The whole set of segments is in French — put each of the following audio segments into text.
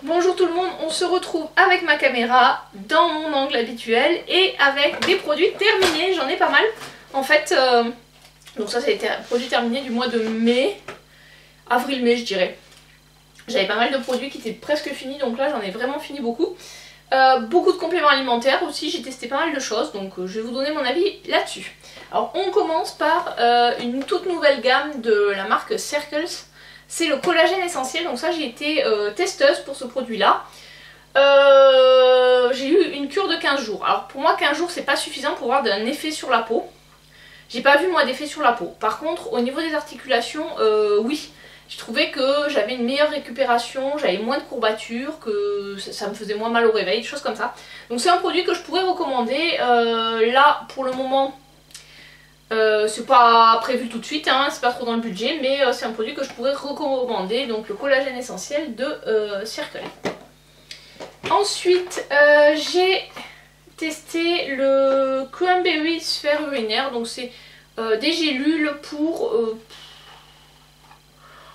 Bonjour tout le monde, on se retrouve avec ma caméra dans mon angle habituel et avec des produits terminés, j'en ai pas mal. En fait, donc ça a été un produit terminé du mois de mai, avril-mai je dirais. J'avais pas mal de produits qui étaient presque finis, donc là j'en ai vraiment fini beaucoup. Beaucoup de compléments alimentaires aussi, j'ai testé pas mal de choses, donc je vais vous donner mon avis là-dessus. Alors on commence par une toute nouvelle gamme de la marque Circles. C'est le collagène essentiel, donc ça j'ai été testeuse pour ce produit là. J'ai eu une cure de 15 jours. Alors pour moi 15 jours c'est pas suffisant pour avoir un effet sur la peau. J'ai pas vu moi d'effet sur la peau. Par contre au niveau des articulations, oui. J'ai trouvé que j'avais une meilleure récupération, j'avais moins de courbatures, que ça me faisait moins mal au réveil, des choses comme ça. Donc c'est un produit que je pourrais recommander. Là pour le moment... c'est pas prévu tout de suite, hein, c'est pas trop dans le budget, mais c'est un produit que je pourrais recommander, donc le collagène essentiel de Circle. Ensuite, j'ai testé le Cranberry sphère urinaire, donc c'est des gélules pour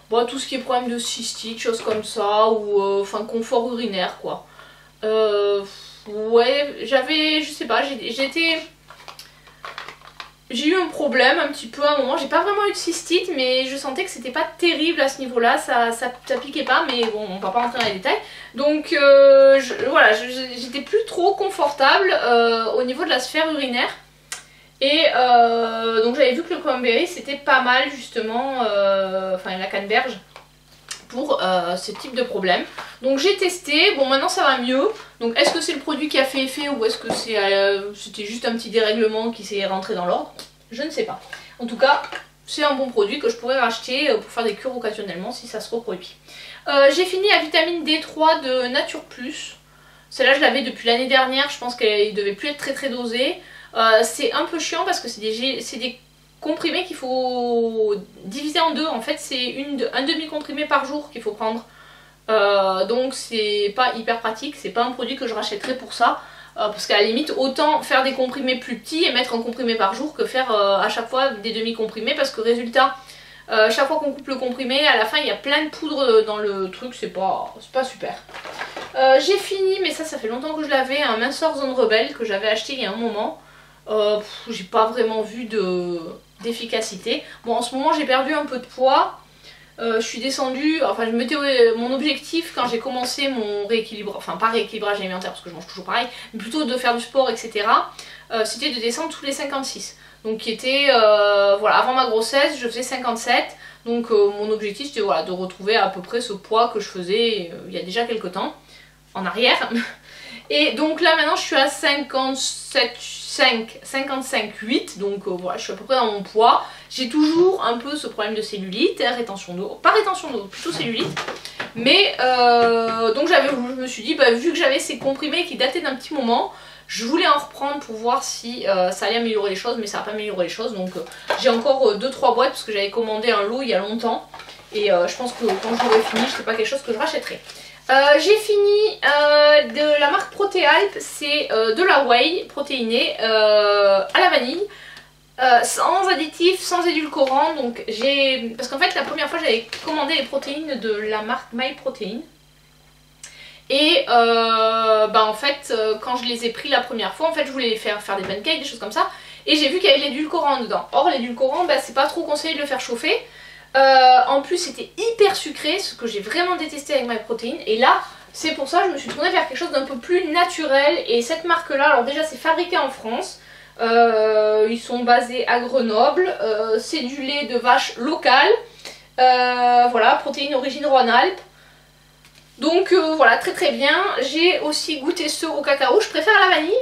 bon, tout ce qui est problème de cystite, choses comme ça, ou enfin confort urinaire quoi. Ouais, je sais pas, j'ai eu un problème un petit peu à un moment, j'ai pas vraiment eu de cystite mais je sentais que c'était pas terrible à ce niveau là, ça piquait pas, mais bon on va pas rentrer dans les détails. Donc voilà, j'étais plus trop confortable au niveau de la sphère urinaire. Et donc j'avais vu que le cranberry c'était pas mal justement, enfin la canneberge, pour ce type de problème. Donc j'ai testé, bon maintenant ça va mieux. Donc est-ce que c'est le produit qui a fait effet ou est-ce que c'était juste un petit dérèglement qui s'est rentré dans l'ordre? Je ne sais pas. En tout cas c'est un bon produit que je pourrais racheter pour faire des cures occasionnellement si ça se reproduit. J'ai fini la vitamine D3 de Nature Plus. Celle-là je l'avais depuis l'année dernière, je pense qu'elle devait plus être très dosée. C'est un peu chiant parce que c'est des comprimés qu'il faut diviser en deux. En fait c'est un demi-comprimé par jour qu'il faut prendre. Donc c'est pas hyper pratique, c'est pas un produit que je rachèterais pour ça. Parce qu'à la limite autant faire des comprimés plus petits et mettre un comprimé par jour que faire à chaque fois des demi-comprimés. Parce que résultat, chaque fois qu'on coupe le comprimé, à la fin il y a plein de poudre dans le truc, c'est pas super. J'ai fini, mais ça fait longtemps que je l'avais, un minceur Zone Rebelle que j'avais acheté il y a un moment. J'ai pas vraiment vu d'efficacité. Bon en ce moment j'ai perdu un peu de poids. Je suis descendue, enfin je mettais mon objectif quand j'ai commencé mon rééquilibrage, enfin pas rééquilibrage alimentaire parce que je mange toujours pareil, mais plutôt de faire du sport etc. C'était de descendre tous les 56. Donc qui était, voilà, avant ma grossesse je faisais 57. Donc mon objectif c'était voilà, de retrouver à peu près ce poids que je faisais il y a déjà quelques temps, en arrière. Et donc là maintenant je suis à 55,8, donc voilà, je suis à peu près dans mon poids. J'ai toujours un peu ce problème de cellulite, rétention d'eau, pas rétention d'eau, plutôt cellulite. Mais donc je me suis dit, bah, vu que j'avais ces comprimés qui dataient d'un petit moment, je voulais en reprendre pour voir si ça allait améliorer les choses, mais ça n'a pas amélioré les choses. Donc j'ai encore 2-3 boîtes parce que j'avais commandé un lot il y a longtemps. Et je pense que quand j'aurai fini, c'est pas quelque chose que je rachèterai. J'ai fini de la marque Protéalp, c'est de la whey protéinée à la vanille, sans additifs, sans édulcorant. Donc parce qu'en fait la première fois j'avais commandé les protéines de la marque MyProtein. Et bah en fait quand je les ai pris la première fois, en fait je voulais les faire des pancakes, des choses comme ça. Et j'ai vu qu'il y avait de l'édulcorant dedans. Or l'édulcorant, bah, c'est pas trop conseillé de le faire chauffer. En plus c'était hyper sucré, ce que j'ai vraiment détesté avec MyProtein. Et là c'est pour ça que je me suis tournée vers quelque chose d'un peu plus naturel. Et cette marque là, alors déjà c'est fabriqué en France, ils sont basés à Grenoble, c'est du lait de vache local, voilà, protéines origine Rhône-Alpes. Donc voilà, très bien. J'ai aussi goûté ceux au cacao, je préfère la vanille.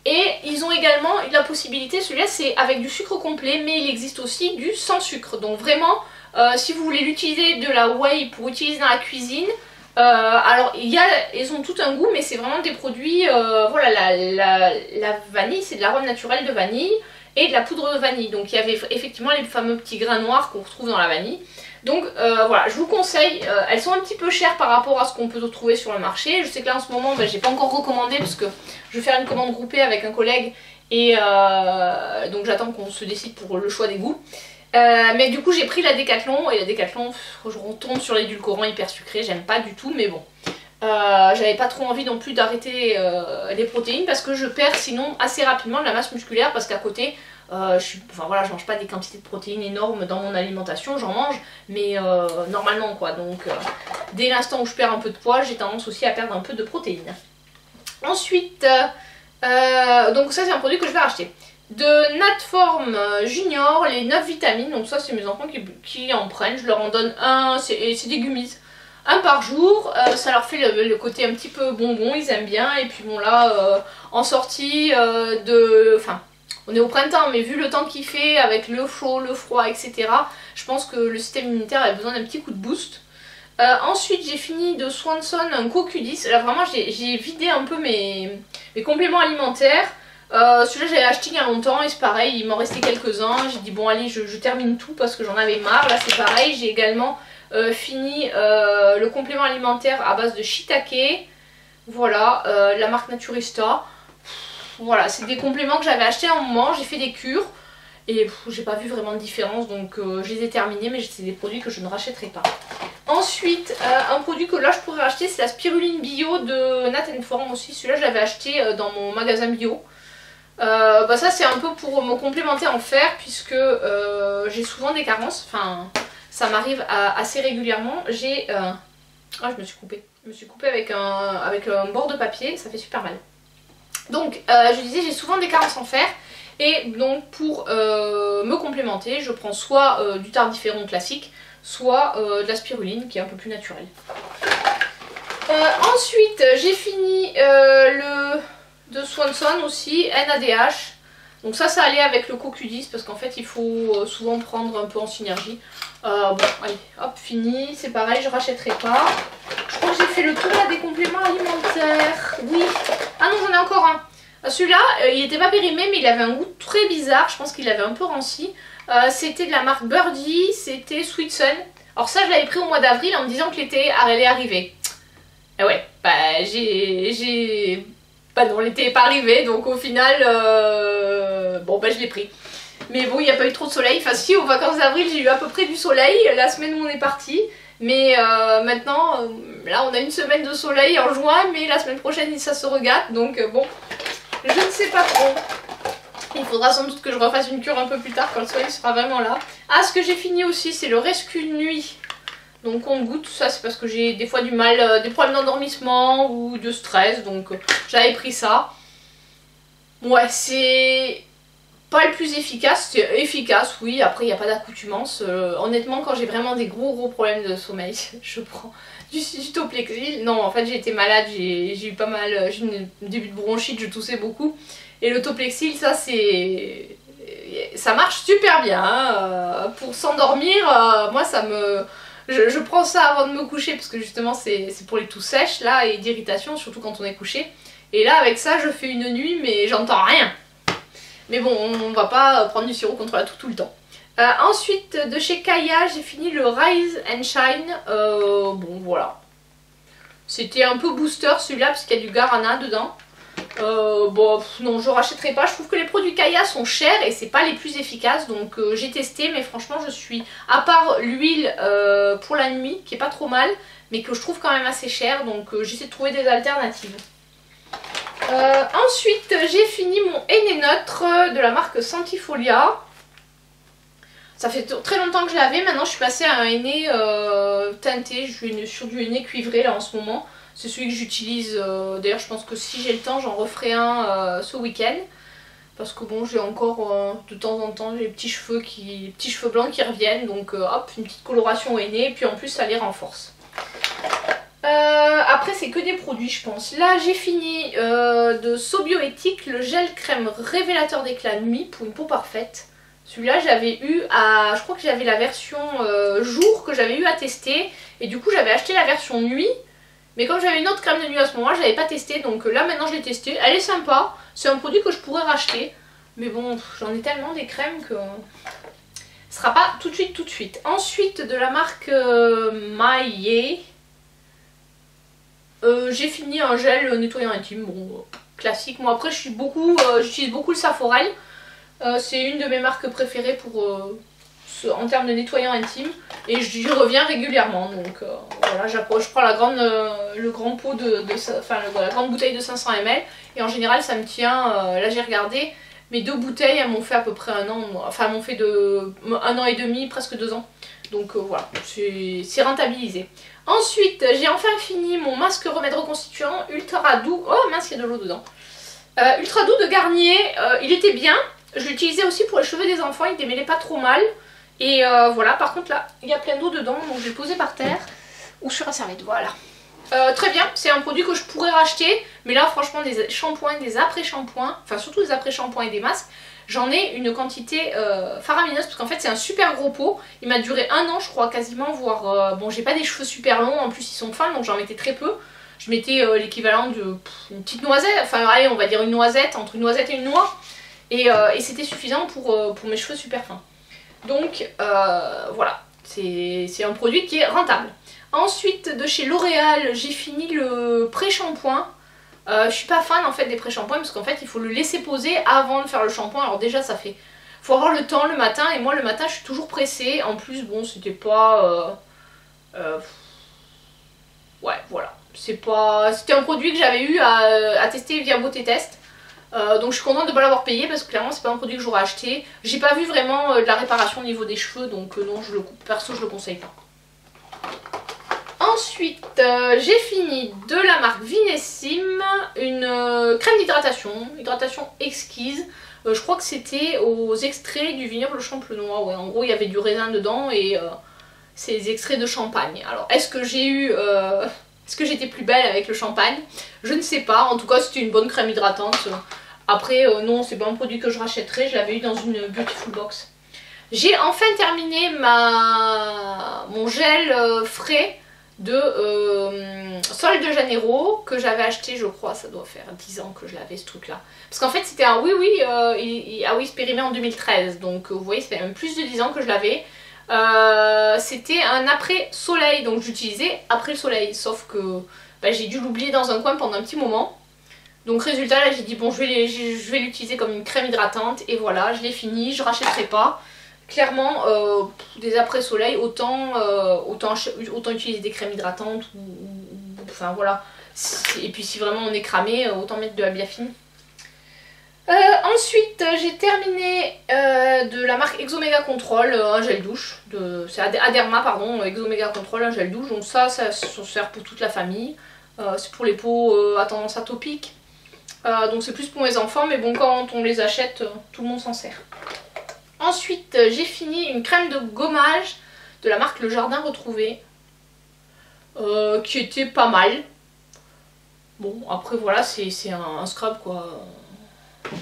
Et ils ont également la possibilité, celui-là c'est avec du sucre complet, mais il existe aussi du sans sucre. Donc vraiment, si vous voulez l'utiliser de la whey pour utiliser dans la cuisine, alors ils ont tout un goût, mais c'est vraiment des produits, voilà, la vanille c'est de l'arôme naturel de vanille et de la poudre de vanille. Donc il y avait effectivement les fameux petits grains noirs qu'on retrouve dans la vanille. Donc voilà, je vous conseille, elles sont un petit peu chères par rapport à ce qu'on peut trouver sur le marché. Je sais que là en ce moment, j'ai pas encore recommandé parce que je vais faire une commande groupée avec un collègue et donc j'attends qu'on se décide pour le choix des goûts. Mais du coup j'ai pris la Décathlon et la Décathlon, je retombe sur l'édulcorant hyper sucré, j'aime pas du tout, mais bon. J'avais pas trop envie non plus d'arrêter les protéines parce que je perds sinon assez rapidement de la masse musculaire parce qu'à côté enfin voilà, je mange pas des quantités de protéines énormes dans mon alimentation, j'en mange mais normalement quoi, donc dès l'instant où je perds un peu de poids j'ai tendance aussi à perdre un peu de protéines. Ensuite donc ça c'est un produit que je vais racheter. De Natform Junior, les 9 vitamines, donc ça c'est mes enfants qui en prennent, je leur en donne un, c'est des gummies. Un par jour, ça leur fait le côté un petit peu bonbon, ils aiment bien. Et puis bon là, en sortie Enfin, on est au printemps, mais vu le temps qu'il fait, avec le chaud, le froid, etc. Je pense que le système immunitaire a besoin d'un petit coup de boost. Ensuite, j'ai fini de Swanson un CoQ10. Là vraiment, j'ai vidé un peu mes compléments alimentaires. Celui-là j'avais acheté il y a longtemps et c'est pareil, il m'en restait quelques-uns. J'ai dit bon allez, je termine tout parce que j'en avais marre. Là c'est pareil, j'ai également... fini le complément alimentaire à base de shiitake, voilà, la marque Naturista. Voilà, c'est des compléments que j'avais achetés à un moment, j'ai fait des cures et j'ai pas vu vraiment de différence, donc je les ai terminés, mais c'est des produits que je ne rachèterai pas. Ensuite, un produit que là je pourrais racheter, c'est la spiruline bio de Natform aussi. Celui-là je l'avais acheté dans mon magasin bio. Bah ça c'est un peu pour me complémenter en fer puisque j'ai souvent des carences, enfin... Ça m'arrive assez régulièrement. J'ai... Ah, je me suis coupée. Je me suis coupée avec un bord de papier. Ça fait super mal. Donc, je disais, j'ai souvent des carences en fer. Et donc, pour me complémenter, je prends soit du tardiféron classique, soit de la spiruline qui est un peu plus naturelle. Ensuite, j'ai fini le de Swanson aussi, NADH. Donc ça allait avec le CoQ10 parce qu'en fait il faut souvent prendre un peu en synergie. Bon allez hop fini, c'est pareil, je rachèterai pas. Je crois que j'ai fait le tour là des compléments alimentaires. Oui. Ah non, j'en ai encore un. Celui-là il était pas périmé mais il avait un goût très bizarre, je pense qu'il avait un peu ranci. C'était de la marque Birdie, c'était Sweet Sun. Alors ça je l'avais pris au mois d'avril en me disant que l'été allait arriver. Et ouais, bah j'ai... Bah non, l'été n'est pas arrivé, donc au final, bon bah je l'ai pris. Mais bon, il n'y a pas eu trop de soleil. Enfin si, aux vacances d'avril, j'ai eu à peu près du soleil, la semaine où on est parti. Mais maintenant, là on a une semaine de soleil en juin, mais la semaine prochaine ça se regâte. Donc bon, je ne sais pas trop. Il faudra sans doute que je refasse une cure un peu plus tard quand le soleil sera vraiment là. Ah, ce que j'ai fini aussi, c'est le Rescue Nuit. Donc on goûte, ça c'est parce que j'ai des fois du mal, des problèmes d'endormissement ou de stress, donc j'avais pris ça. Ouais, c'est pas le plus efficace, c'est efficace oui, après il n'y a pas d'accoutumance. Honnêtement quand j'ai vraiment des gros problèmes de sommeil, je prends du Toplexil. Non en fait j'ai été malade, j'ai eu pas mal, j'ai eu un début de bronchite, je toussais beaucoup. Et le Toplexil ça c'est... ça marche super bien, hein. Pour s'endormir, moi ça me... Je prends ça avant de me coucher parce que justement c'est pour les toux sèches là et d'irritation surtout quand on est couché. Et là avec ça je fais une nuit mais j'entends rien. Mais bon on va pas prendre du sirop contre la toux tout le temps. Ensuite de chez Kaya j'ai fini le Rise and Shine. Bon voilà. C'était un peu booster celui-là parce qu'il y a du guarana dedans. Bon non je rachèterai pas, je trouve que les produits Kaya sont chers et c'est pas les plus efficaces donc j'ai testé mais franchement je suis, à part l'huile pour la nuit qui est pas trop mal mais que je trouve quand même assez cher donc j'essaie de trouver des alternatives. Ensuite j'ai fini mon henné neutre de la marque Santifolia. Ça fait très longtemps que je l'avais, maintenant je suis passée à un henné teinté, je suis sur du henné cuivré là en ce moment. C'est celui que j'utilise, d'ailleurs je pense que si j'ai le temps j'en referai un ce week-end. Parce que bon j'ai encore de temps en temps les petits cheveux blancs qui reviennent. Donc hop, une petite coloration au henné et puis en plus ça les renforce. Après c'est que des produits je pense. Là j'ai fini de Sobioéthique le gel crème révélateur d'éclat nuit pour une peau parfaite. Celui-là j'avais eu à... je crois que j'avais la version jour que j'avais eu à tester. Et du coup j'avais acheté la version nuit. Mais comme j'avais une autre crème de nuit à ce moment-là, je l'avais pas testé. Donc là maintenant je l'ai testé. Elle est sympa. C'est un produit que je pourrais racheter. Mais bon, j'en ai tellement des crèmes que... ce sera pas tout de suite. Ensuite de la marque Maillet. J'ai fini un gel nettoyant intime. Bon, classique. Moi après j'utilise beaucoup le Saforel. C'est une de mes marques préférées pour en termes de nettoyant intime. et j'y reviens régulièrement. Donc voilà, je prends la grande, le grand pot la grande bouteille de 500 ml et en général ça me tient, là j'ai regardé, mes 2 bouteilles elles m'ont fait à peu près 1 an, enfin elles m'ont fait de 1 an et demi, presque 2 ans. Donc voilà, c'est rentabilisé. Ensuite, j'ai enfin fini mon masque remède reconstituant ultra doux. Oh mince, il y a de l'eau dedans. Ultra doux de Garnier, il était bien. Je l'utilisais aussi pour les cheveux des enfants, il démêlait pas trop mal. Et voilà, par contre là, il y a plein d'eau dedans, donc je vais le poser par terre ou sur un serviette, voilà. Très bien, c'est un produit que je pourrais racheter, mais là franchement des shampoings, des après-shampoings, enfin surtout des après-shampoings et des masques, j'en ai une quantité faramineuse parce qu'en fait c'est un super gros pot, il m'a duré 1 an je crois quasiment, voire bon j'ai pas des cheveux super longs, en plus ils sont fins donc j'en mettais très peu, je mettais l'équivalent de une petite noisette, enfin allez on va dire une noisette, entre une noisette et une noix, et c'était suffisant pour mes cheveux super fins. Donc voilà, c'est un produit qui est rentable. Ensuite de chez L'Oréal, j'ai fini le pré-shampoing. Je suis pas fan en fait des pré-shampoings parce qu'en fait il faut le laisser poser avant de faire le shampoing. Alors déjà ça fait... faut avoir le temps le matin et moi le matin je suis toujours pressée. En plus bon c'était pas... ouais voilà. C'était un produit que j'avais eu à tester via Beauté Test. Donc je suis contente de ne pas l'avoir payé parce que clairement c'est pas un produit que j'aurais acheté. J'ai pas vu vraiment de la réparation au niveau des cheveux donc non perso je le conseille pas. Ensuite, j'ai fini de la marque Vinessime une crème d'hydratation exquise. Je crois que c'était aux extraits du vignoble champenois. Ouais, en gros, il y avait du raisin dedans et c'est des extraits de champagne. Alors, est-ce que j'étais plus belle avec le champagne? Je ne sais pas. En tout cas, c'était une bonne crème hydratante. Après, non, c'est pas un produit que je rachèterai. Je l'avais eu dans une Beautiful Box. J'ai enfin terminé mon gel frais de Sol de Janeiro que j'avais acheté, je crois, ça doit faire 10 ans que je l'avais ce truc là. Parce qu'en fait c'était un oui périmé en 2013, donc vous voyez ça fait même plus de 10 ans que je l'avais. C'était un après soleil, donc j'utilisais après le soleil, sauf que bah, j'ai dû l'oublier dans un coin pendant un petit moment. Donc résultat là j'ai dit bon je vais l'utiliser comme une crème hydratante et voilà, je l'ai fini, je rachèterai pas. Clairement, des après-soleil, autant utiliser des crèmes hydratantes enfin voilà. Et puis si vraiment on est cramé, autant mettre de la biafine. Ensuite, j'ai terminé de la marque Exomega Control, un gel douche. C'est Aderma, pardon, Exomega Control, un gel douche. Donc ça sert pour toute la famille. C'est pour les peaux à tendance atopique. Donc c'est plus pour mes enfants, mais bon, quand on les achète, tout le monde s'en sert. Ensuite, j'ai fini une crème de gommage de la marque Le Jardin Retrouvé, qui était pas mal. Bon, après voilà, c'est un scrub quoi.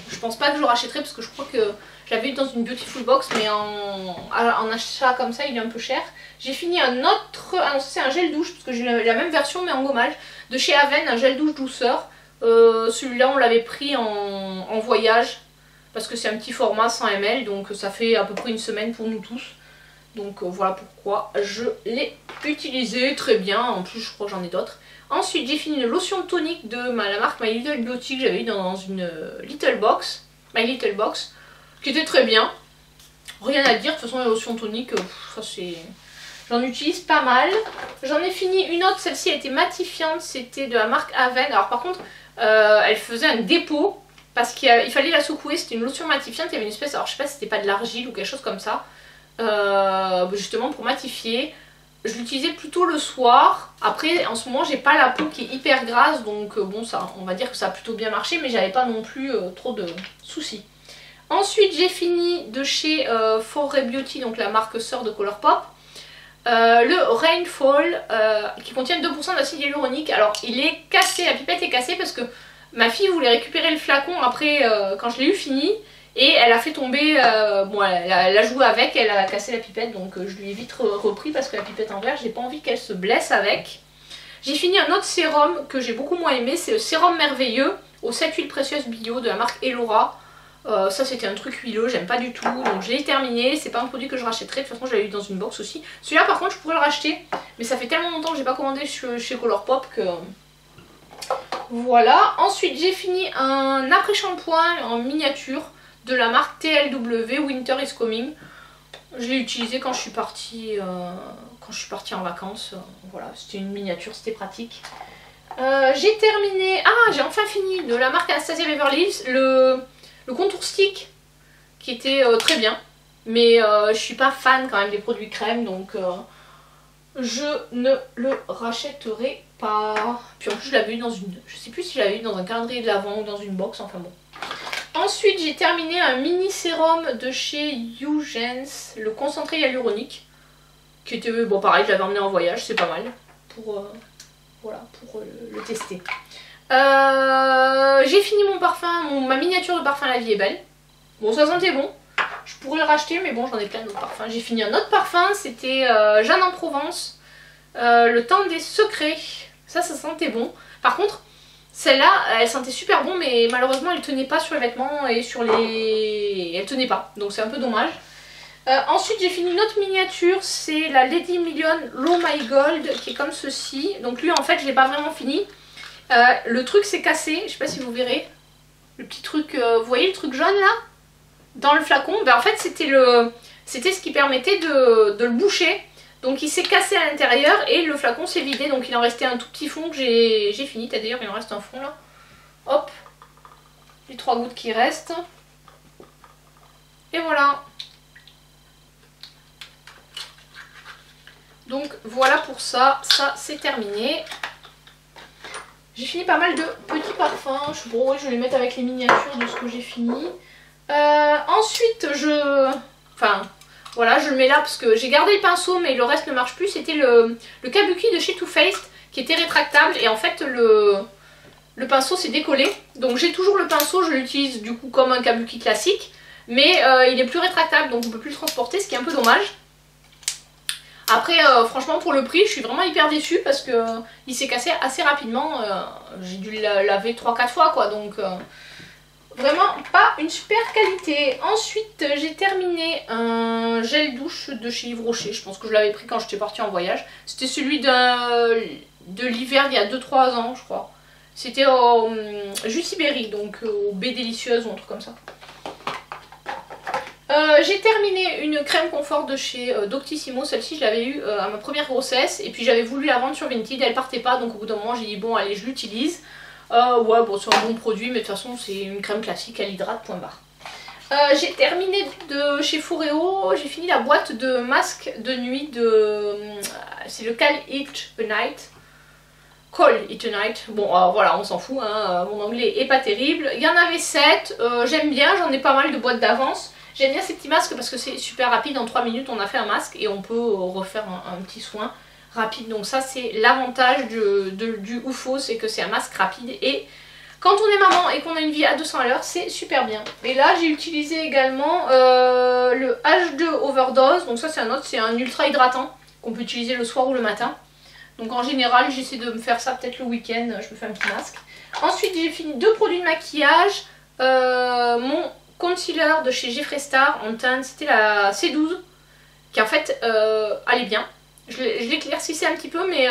Je pense pas que je le rachèterai parce que je crois que j'avais eu dans une Beautiful Box, mais en achat comme ça, il est un peu cher. J'ai fini un autre, ah non, c'est un gel douche, parce que j'ai la même version mais en gommage, de chez Aven, un gel douche douceur. Celui-là, on l'avait pris en voyage. Parce que c'est un petit format 100 ml, donc ça fait à peu près une semaine pour nous tous. Donc voilà pourquoi je l'ai utilisé très bien, en plus je crois que j'en ai d'autres. Ensuite j'ai fini une lotion tonique de la marque My Little Beauty que j'avais eu dans une Little Box, My Little Box, qui était très bien. Rien à dire, de toute façon la lotion tonique, ça c'est... J'en utilise pas mal. J'en ai fini une autre, celle-ci elle était matifiante, c'était de la marque Aven. Alors par contre, elle faisait un dépôt. Parce qu'il fallait la secouer, c'était une lotion matifiante, il y avait une espèce, alors je sais pas si c'était pas de l'argile ou quelque chose comme ça, justement pour matifier. Je l'utilisais plutôt le soir. Après en ce moment j'ai pas la peau qui est hyper grasse, donc bon ça, on va dire que ça a plutôt bien marché, mais j'avais pas non plus trop de soucis. Ensuite j'ai fini de chez Foray Beauty, donc la marque sœur de Colourpop, le Rainfall qui contient 2% d'acide hyaluronique. Alors il est cassé, la pipette est cassée parce que ma fille voulait récupérer le flacon après quand je l'ai eu fini et elle a fait tomber, bon elle a joué avec, elle a cassé la pipette, donc je lui ai vite repris parce que la pipette en verre j'ai pas envie qu'elle se blesse avec. J'ai fini un autre sérum que j'ai beaucoup moins aimé, c'est le sérum merveilleux aux 7 huiles précieuses bio de la marque Elora. Ça c'était un truc huileux, j'aime pas du tout, donc je l'ai terminé, c'est pas un produit que je rachèterai, de toute façon je l'avais eu dans une box aussi. Celui-là par contre je pourrais le racheter, mais ça fait tellement longtemps que j'ai pas commandé chez Colourpop que... Voilà, ensuite j'ai fini un après-shampoing en miniature de la marque TLW, Winter is Coming. Je l'ai utilisé quand je suis partie en vacances. Voilà, c'était une miniature, c'était pratique. J'ai terminé... Ah, j'ai enfin fini de la marque Anastasia Beverly Hills le contour stick qui était très bien. Mais je suis pas fan quand même des produits crème, donc je ne le rachèterai pas. Puis en plus je l'avais eu dans une... Je sais plus si je l'avais eu dans un calendrier de l'Avent ou dans une box, enfin bon. Ensuite j'ai terminé un mini sérum de chez Eugens, le concentré hyaluronique. Qui était, bon pareil, je l'avais emmené en voyage, c'est pas mal pour, voilà, pour le tester. J'ai fini mon parfum, ma miniature de parfum La Vie est Belle. Bon, ça sentait bon. Je pourrais le racheter, mais bon, j'en ai plein d'autres parfums. J'ai fini un autre parfum, c'était Jeanne en Provence, Le Temps des Secrets. Ça sentait bon. Par contre, celle-là, elle sentait super bon, mais malheureusement, elle tenait pas sur les vêtements et sur les... Elle tenait pas, donc c'est un peu dommage. Ensuite, j'ai fini une autre miniature, c'est la Lady Million Low My Gold, qui est comme ceci. Donc lui, en fait, je l'ai pas vraiment fini. Le truc s'est cassé, je sais pas si vous verrez. Le petit truc, vous voyez le truc jaune là dans le flacon, ben en fait c'était ce qui permettait de le boucher. Donc il s'est cassé à l'intérieur et le flacon s'est vidé. Donc il en restait un tout petit fond que j'ai fini. D'ailleurs il en reste un fond là. Hop. Les 3 gouttes qui restent. Et voilà. Donc voilà pour ça. Ça c'est terminé. J'ai fini pas mal de petits parfums. Je vais les mettre avec les miniatures de ce que j'ai fini. Ensuite enfin voilà, je le mets là parce que j'ai gardé le pinceau mais le reste ne marche plus. C'était le Kabuki de chez Too Faced qui était rétractable et en fait le pinceau s'est décollé. Donc j'ai toujours le pinceau, je l'utilise du coup comme un Kabuki classique, mais il est plus rétractable donc on peut plus le transporter, ce qui est un peu dommage. Après franchement pour le prix je suis vraiment hyper déçue parce que il s'est cassé assez rapidement. J'ai dû le laver 3-4 fois quoi, donc vraiment pas une super qualité. Ensuite j'ai terminé un gel douche de chez Yves Rocher. Je pense que je l'avais pris quand j'étais partie en voyage. C'était celui de l'hiver il y a 2-3 ans je crois. C'était au Juicy Berry, donc au Baie Délicieuse ou un truc comme ça. J'ai terminé une crème confort de chez Doctissimo. Celle-ci je l'avais eue à ma première grossesse. Et puis j'avais voulu la vendre sur Vinted, elle partait pas. Donc au bout d'un moment j'ai dit bon allez je l'utilise. Ouais bon c'est un bon produit mais de toute façon c'est une crème classique, elle hydrate, point barre. J'ai terminé de chez Foreo, j'ai fini la boîte de masques de nuit de... c'est le Call It A Night. Call It A Night. Bon voilà on s'en fout, hein, mon anglais est pas terrible. Il y en avait 7, j'aime bien, j'en ai pas mal de boîtes d'avance. J'aime bien ces petits masques parce que c'est super rapide, en 3 minutes on a fait un masque et on peut refaire un petit soin rapide. Donc ça c'est l'avantage du UFO, c'est que c'est un masque rapide et quand on est maman et qu'on a une vie à 200 à l'heure c'est super bien. Et là j'ai utilisé également le H2 Overdose, donc ça c'est un autre, c'est un ultra hydratant qu'on peut utiliser le soir ou le matin. Donc en général j'essaie de me faire ça peut-être le week-end, je me fais un petit masque. Ensuite j'ai fini 2 produits de maquillage, mon concealer de chez Jeffree Star en teinte, c'était la C12 qui en fait allait bien. Je l'éclaircissais un petit peu mais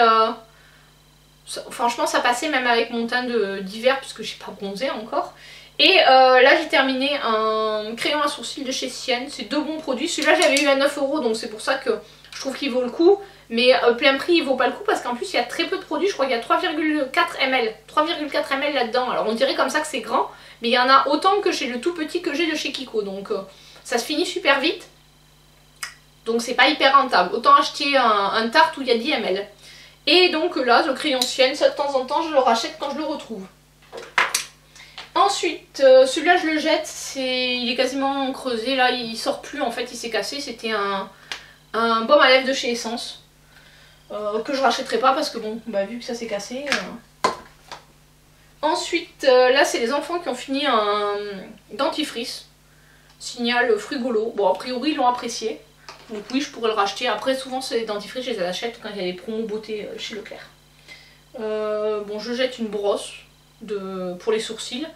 franchement ça passait même avec mon teint d'hiver puisque je n'ai pas bronzé encore. Et là j'ai terminé un crayon à sourcils de chez Sienne, c'est 2 bons produits. Celui-là j'avais eu à 9 € donc c'est pour ça que je trouve qu'il vaut le coup. Mais plein prix il vaut pas le coup parce qu'en plus il y a très peu de produits, je crois qu'il y a 3,4 ml. 3,4 ml là-dedans, alors on dirait comme ça que c'est grand. Mais il y en a autant que chez le tout petit que j'ai de chez Kiko, donc ça se finit super vite. Donc c'est pas hyper rentable, autant acheter un Tarte où il y a 10 ml. Et donc là, le crayon Sienne, ça de temps en temps je le rachète quand je le retrouve. Ensuite, celui-là je le jette, il est quasiment creusé, là il sort plus en fait, il s'est cassé. C'était un baume à lèvres de chez Essence. Que je rachèterai pas parce que bon, bah, vu que ça s'est cassé... Ensuite, là c'est les enfants qui ont fini un dentifrice. Signal Frugolo. Bon, a priori ils l'ont apprécié. Donc oui, je pourrais le racheter. Après, souvent ces dentifrices, je les achète quand il y a des promos beauté chez Leclerc. Bon, je jette une brosse pour les sourcils.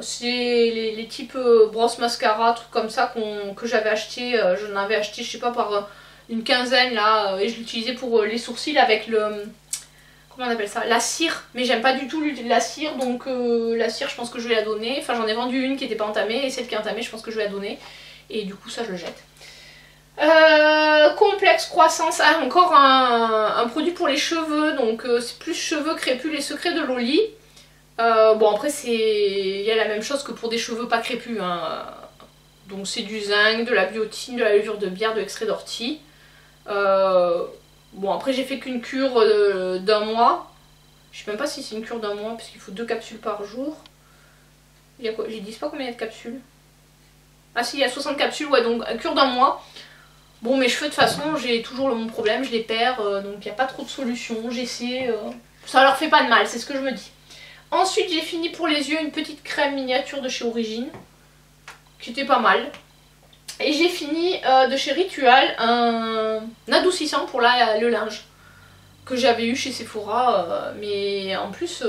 C'est les types brosses mascara, trucs comme ça que j'avais acheté. J'en avais acheté, je sais pas, par une quinzaine là. Et je l'utilisais pour les sourcils avec le... Comment on appelle ça? La cire. Mais j'aime pas du tout la cire, donc la cire je pense que je vais la donner. Enfin j'en ai vendu une qui n'était pas entamée et celle qui est entamée je pense que je vais la donner. Et du coup ça je le jette. Complexe croissance, ah, encore un produit pour les cheveux, donc c'est plus cheveux crépus, les secrets de Loli. Bon après il y a la même chose que pour des cheveux pas crépus, hein. Donc c'est du zinc, de la biotine, de la levure de bière, de l'extrait d'ortie. Bon après j'ai fait qu'une cure d'un mois. Je sais même pas si c'est une cure d'un mois parce qu'il faut 2 capsules par jour. Il y a quoi? J'ai dit pas combien il y a de capsules. Ah si, il y a 60 capsules, ouais, donc cure d'un mois. Bon, mes cheveux de toute façon j'ai toujours le même problème, je les perds, donc il n'y a pas trop de solutions. J'essaie, ça leur fait pas de mal, c'est ce que je me dis. Ensuite j'ai fini pour les yeux une petite crème miniature de chez Origine, qui était pas mal. Et j'ai fini de chez Ritual un adoucissant pour le linge, que j'avais eu chez Sephora, mais en plus...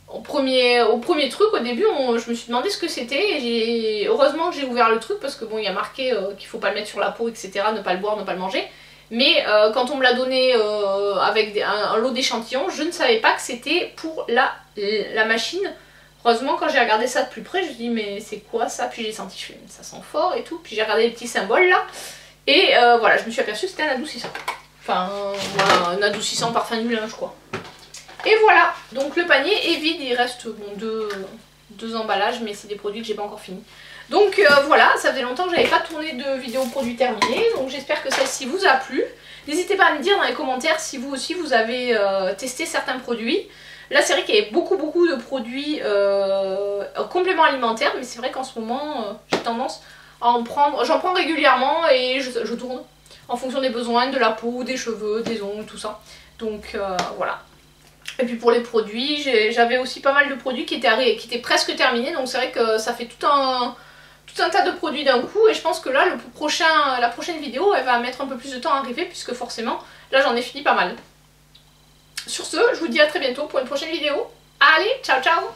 au premier truc, au début, je me suis demandé ce que c'était et heureusement que j'ai ouvert le truc parce que bon, il y a marqué qu'il faut pas le mettre sur la peau, etc., ne pas le boire, ne pas le manger. Mais quand on me l'a donné avec un lot d'échantillons, je ne savais pas que c'était pour la machine. Heureusement, quand j'ai regardé ça de plus près, je me suis dit mais c'est quoi ça? Puis j'ai senti, je fais, ça sent fort et tout. Puis j'ai regardé les petits symboles là et voilà, je me suis aperçue que c'était un adoucissant. Enfin, voilà, un adoucissant parfum du linge quoi. Et voilà, donc le panier est vide, il reste bon, deux emballages, mais c'est des produits que j'ai pas encore fini. Donc voilà, ça faisait longtemps que j'avais pas tourné de vidéo produits terminés, donc j'espère que celle-ci vous a plu. N'hésitez pas à me dire dans les commentaires si vous aussi vous avez testé certains produits. Là c'est vrai qu'il y avait beaucoup de produits compléments alimentaires, mais c'est vrai qu'en ce moment j'ai tendance à en prendre, j'en prends régulièrement et je tourne en fonction des besoins, de la peau, des cheveux, des ongles, tout ça. Donc voilà. Et puis pour les produits, j'avais aussi pas mal de produits qui étaient presque terminés, donc c'est vrai que ça fait tout un tas de produits d'un coup, et je pense que là, la prochaine vidéo, elle va mettre un peu plus de temps à arriver, puisque forcément, là j'en ai fini pas mal. Sur ce, je vous dis à très bientôt pour une prochaine vidéo. Allez, ciao ciao!